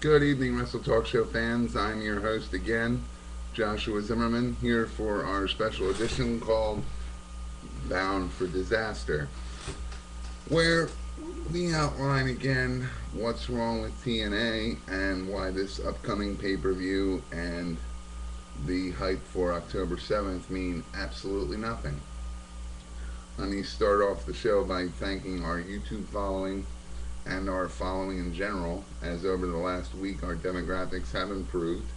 Good evening, WrestleTalkShow fans. I'm your host again, Joshua Zimmerman, here for our special edition called Bound for Disaster, where we outline again what's wrong with TNA and why this upcoming pay per view and the hype for October 7th mean absolutely nothing. Let me start off the show by thanking our YouTube following and our following in general, as over the last week our demographics have improved.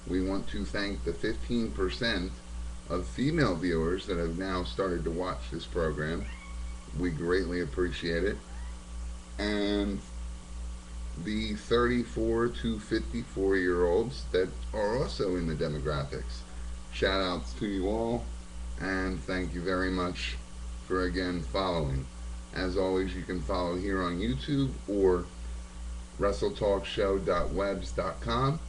We want to thank the 15% of female viewers that have now started to watch this program. We greatly appreciate it. And the 34 to 54-year-olds that are also in the demographics. Shout outs to you all, and thank you very much for again following. As always, you can follow here on YouTube or WrestleTalkShow.webs.com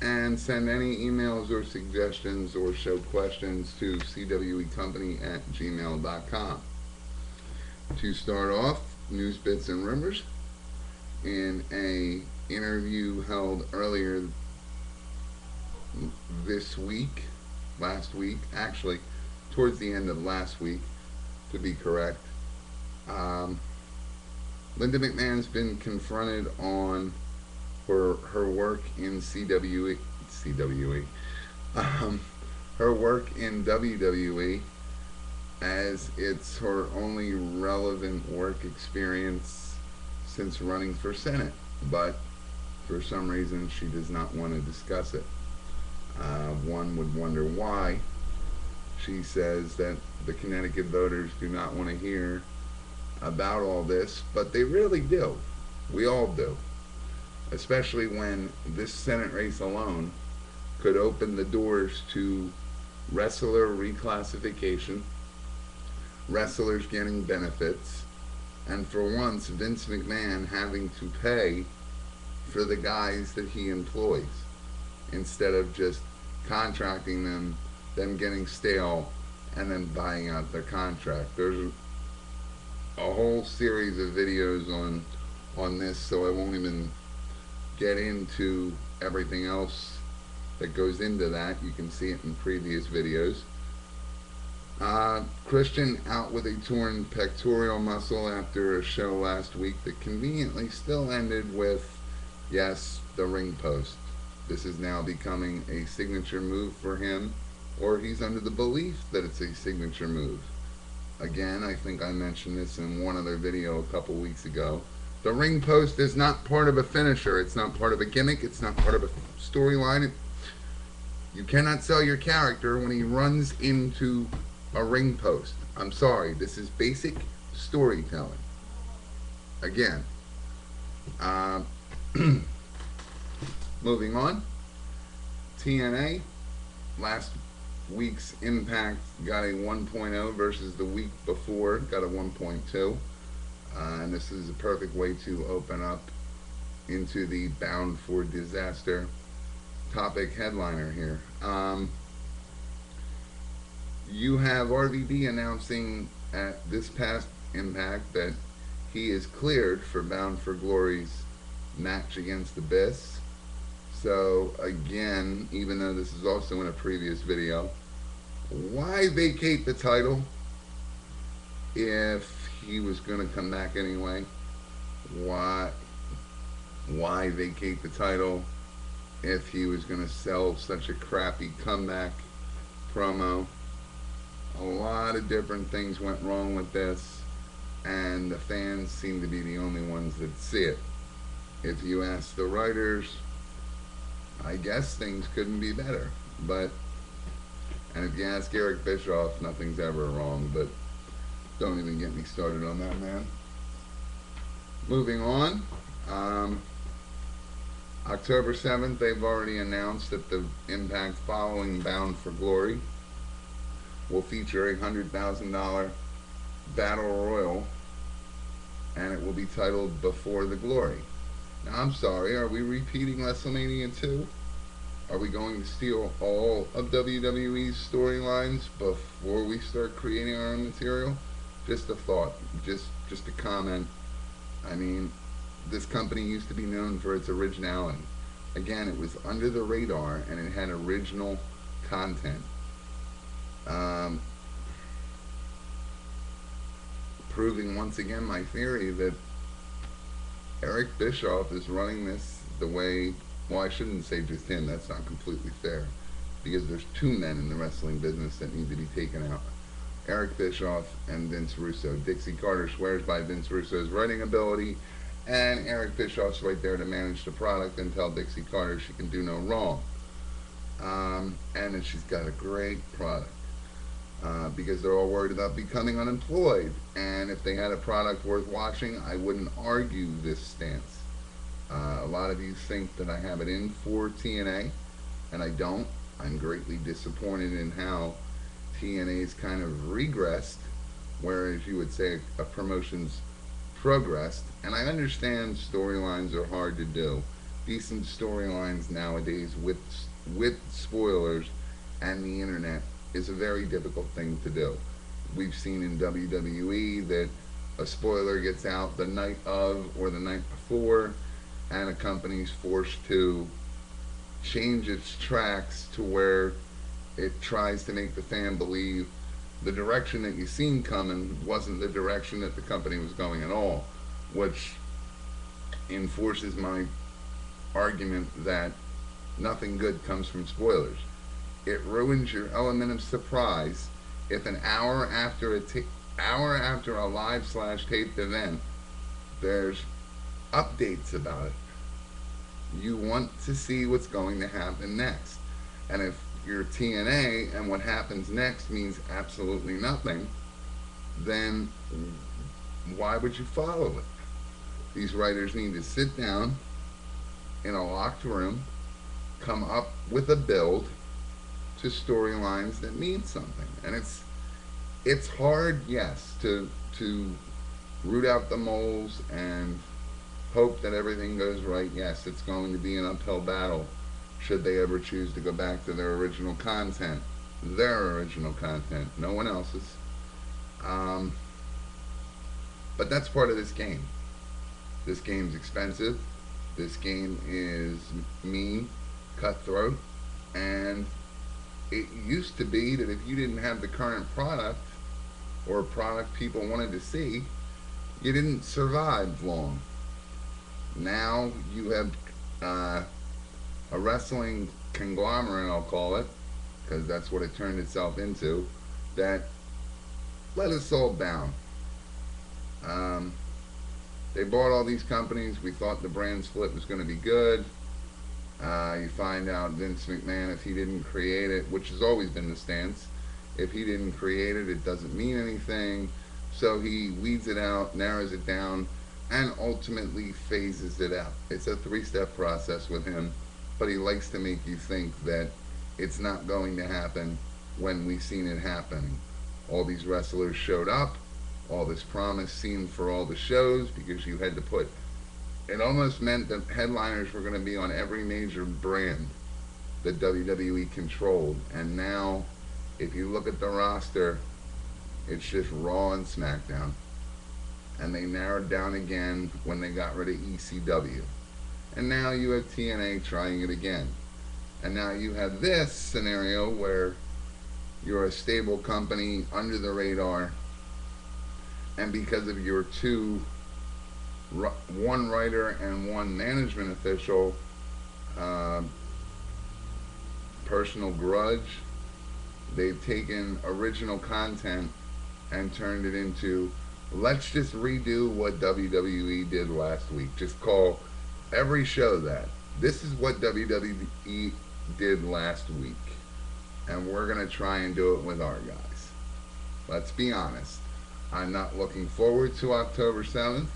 and send any emails or suggestions or show questions to cwecompany@gmail.com. To start off, news bits and rumors. In a interview held earlier this week, last week, actually, towards the end of last week, to be correct, Linda McMahon's been confronted on her work in her work in WWE, as it's her only relevant work experience since running for Senate, but for some reason she does not want to discuss it. One would wonder why. She says that the Connecticut voters do not want to hear about all this, but they really do. We all do. Especially when this Senate race alone could open the doors to wrestler reclassification, wrestlers getting benefits, and for once Vince McMahon having to pay for the guys that he employs instead of just contracting them getting stale and then buying out their contract. There's a whole series of videos on this, so I won't even get into everything else that goes into that. You can see it in previous videos. Christian out with a torn pectoral muscle after a show last week that conveniently still ended with, yes, the ring post. This is now becoming a signature move for him, or he's under the belief that it's a signature move. Again, I think I mentioned this in one other video a couple weeks ago. The ring post is not part of a finisher. It's not part of a gimmick. It's not part of a storyline. You cannot sell your character when he runs into a ring post. I'm sorry. This is basic storytelling. Again. Moving on. TNA. Last week's Impact got a 1.0 versus the week before got a 1.2. And this is a perfect way to open up into the Bound for Disaster topic headliner here. You have RVD announcing at this past Impact that he is cleared for Bound for Glory's match against Abyss. So again, even though this is also in a previous video, why vacate the title if he was going to come back anyway? Why vacate the title if he was going to sell such a crappy comeback promo? A lot of different things went wrong with this, and the fans seem to be the only ones that see it. If you ask the writers, I guess things couldn't be better. And if you ask Eric Bischoff, nothing's ever wrong, but don't even get me started on that, man. Moving on. October 7th, they've already announced that the Impact following Bound for Glory will feature a $100,000 Battle Royal, and it will be titled Before the Glory. Now, I'm sorry, are we repeating WrestleMania 2? Are we going to steal all of WWE's storylines before we start creating our own material? Just a thought, just a comment. I mean, this company used to be known for its originality. Again, it was under the radar and it had original content. Um, Proving once again my theory that Eric Bischoff is running this the way, well, I shouldn't say just him, that's not completely fair, because there's two men in the wrestling business that need to be taken out: Eric Bischoff and Vince Russo. Dixie Carter swears by Vince Russo's writing ability, and Eric Bischoff's right there to manage the product and tell Dixie Carter she can do no wrong. And that she's got a great product. Because they're all worried about becoming unemployed. And if they had a product worth watching, I wouldn't argue this stance. A lot of you think that I have it in for TNA, and I don't. I'm greatly disappointed in how TNA's kind of regressed, whereas you would say a promotion's progressed. And I understand storylines are hard to do. Decent storylines nowadays with spoilers and the internet is a very difficult thing to do. We've seen in WWE that a spoiler gets out the night of or the night before, and a company's forced to change its tracks to where it tries to make the fan believe the direction that you seen coming wasn't the direction that the company was going at all, which enforces my argument that nothing good comes from spoilers. It ruins your element of surprise if an hour after a live slash taped event, there's updates about it. You want to see what's going to happen next. And if you're TNA and what happens next means absolutely nothing, then why would you follow it? These writers need to sit down in a locked room, come up with a build to storylines that mean something. And it's hard, yes, to root out the moles and hope that everything goes right. Yes, it's going to be an uphill battle should they ever choose to go back to their original content. Their original content, no one else's. Um, but that's part of this game. This game's expensive. This game is mean, cutthroat, and it used to be that if you didn't have the current product or a product people wanted to see, you didn't survive long. Now you have a wrestling conglomerate, I'll call it, because that's what it turned itself into, that let us all down. Um, they bought all these companies. We thought the brand split was going to be good. You find out Vince McMahon, if he didn't create it, which has always been the stance, if he didn't create it, it doesn't mean anything. So he weeds it out, narrows it down, and ultimately phases it out. It's a three-step process with him, but he likes to make you think that it's not going to happen when we've seen it happening. All these wrestlers showed up, all this promise seen for all the shows, because you had to put, it almost meant that headliners were going to be on every major brand that WWE controlled. And now, if you look at the roster, it's just Raw and SmackDown. And they narrowed down again when they got rid of ECW. And now you have TNA trying it again. And now you have this scenario where you're a stable company under the radar, and because of your one writer and one management official personal grudge, they've taken original content and turned it into, let's just redo what WWE did last week. Just call every show that. This is what WWE did last week, and we're going to try and do it with our guys. Let's be honest. I'm not looking forward to October 7th.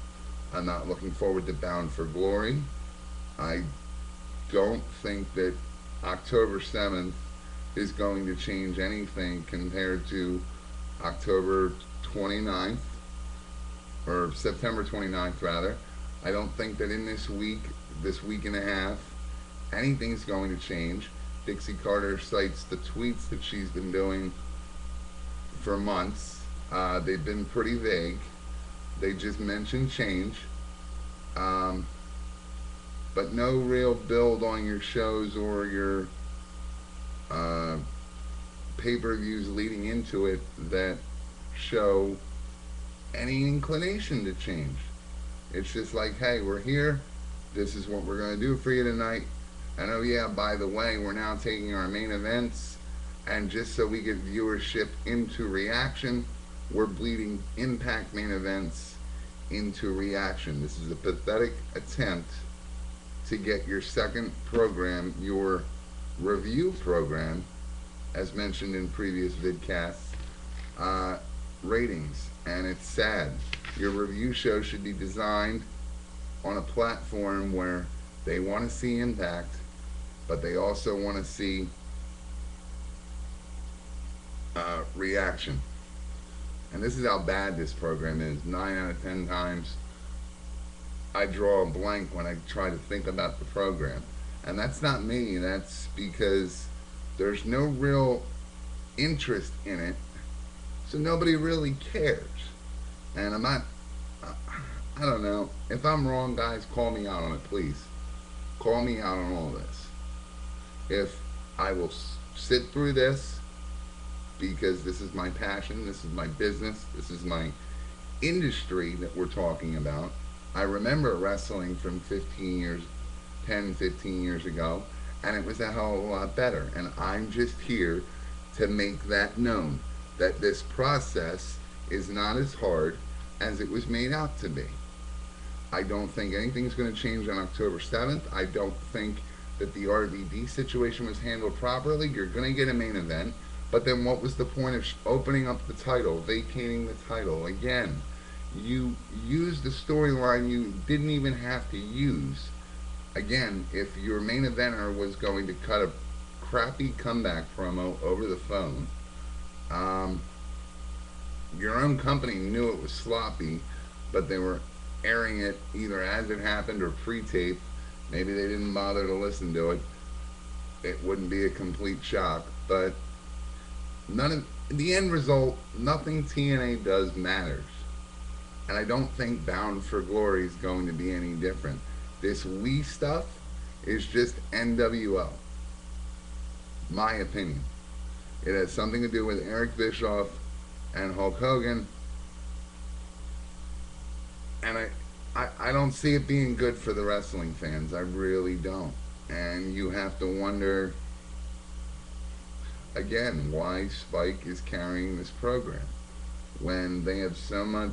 I'm not looking forward to Bound for Glory. I don't think that October 7th is going to change anything compared to October 29th, or September 29th rather. I don't think that in this week and a half, anything's going to change. Dixie Carter cites the tweets that she's been doing for months. They've been pretty vague. They just mention change. Um, but no real build on your shows or your uh, pay-per-views leading into it that show any inclination to change. It's just like, hey, we're here. This is what we're going to do for you tonight. And oh, yeah, by the way, we're now taking our main events. And just so we get viewership into reaction, we're bleeding Impact main events into reaction. This is a pathetic attempt to get your second program, your review program, as mentioned in previous vidcasts, uh, ratings. And it's sad. Your review show should be designed on a platform where they want to see impact, but they also want to see reaction. And this is how bad this program is. 9 out of 10 times I draw a blank when I try to think about the program. And that's not me. That's because there's no real interest in it. So nobody really cares. And I'm not, I don't know. If I'm wrong, guys, call me out on it, please. Call me out on all this. If I will sit through this, because this is my passion, this is my business, this is my industry that we're talking about. I remember wrestling from 10, 15 years ago, and it was a hell of a lot better. And I'm just here to make that known, that this process is not as hard as it was made out to be. I don't think anything's going to change on October 7th. I don't think that the RVD situation was handled properly. You're going to get a main event. But then what was the point of opening up the title, vacating the title? Again, you used the storyline you didn't even have to use. Again, if your main eventer was going to cut a crappy comeback promo over the phone, your own company knew it was sloppy, but they were airing it either as it happened or pre-tape. Maybe they didn't bother to listen to it. It wouldn't be a complete shock, but none of the end result, nothing TNA does matters. And I don't think Bound for Glory is going to be any different. This we stuff is just NWO. My opinion. It has something to do with Eric Bischoff and Hulk Hogan. And I don't see it being good for the wrestling fans. I really don't. And you have to wonder, again, why Spike is carrying this program when they have so much.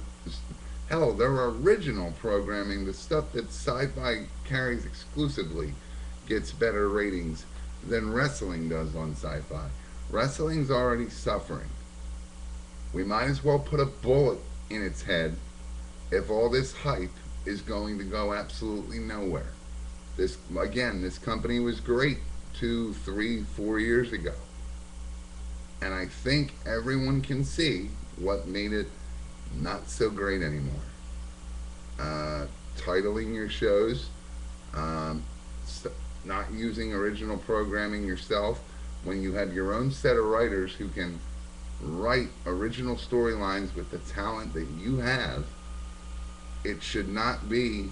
Hell, their original programming, the stuff that Sci-Fi carries exclusively, gets better ratings than wrestling does on Sci-Fi. Wrestling's already suffering. We might as well put a bullet in its head if all this hype is going to go absolutely nowhere. This company was great 2, 3, 4 years ago. And I think everyone can see what made it not so great anymore. Titling your shows, not using original programming yourself when you have your own set of writers who can write original storylines with the talent that you have. It should not be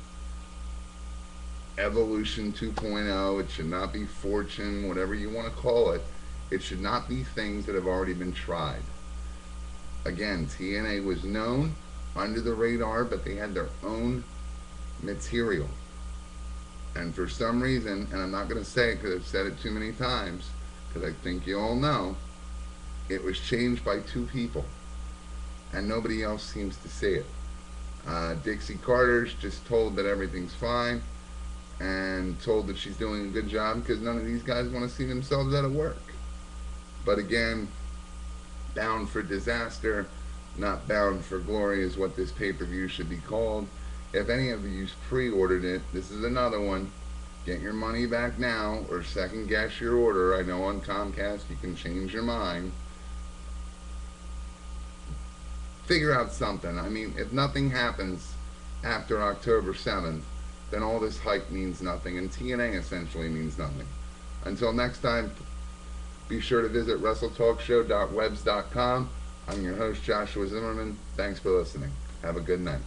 Evolution 2.0. It should not be Fortune, whatever you want to call it. It should not be things that have already been tried. Again, TNA was known under the radar, but they had their own material. And for some reason, and I'm not going to say it because I've said it too many times, because I think you all know, it was changed by 2 people. And nobody else seems to see it. Dixie Carter's just told that everything's fine and told that she's doing a good job because none of these guys want to see themselves out of work. But again, bound for disaster, not bound for glory is what this pay-per-view should be called. If any of you pre-ordered it, this is another one. Get your money back now or second guess your order. I know on Comcast you can change your mind. Figure out something. I mean, if nothing happens after October 7th, then all this hype means nothing, and TNA essentially means nothing. Until next time, be sure to visit WrestleTalkShow.webs.com. I'm your host, Joshua Zimmerman. Thanks for listening. Have a good night.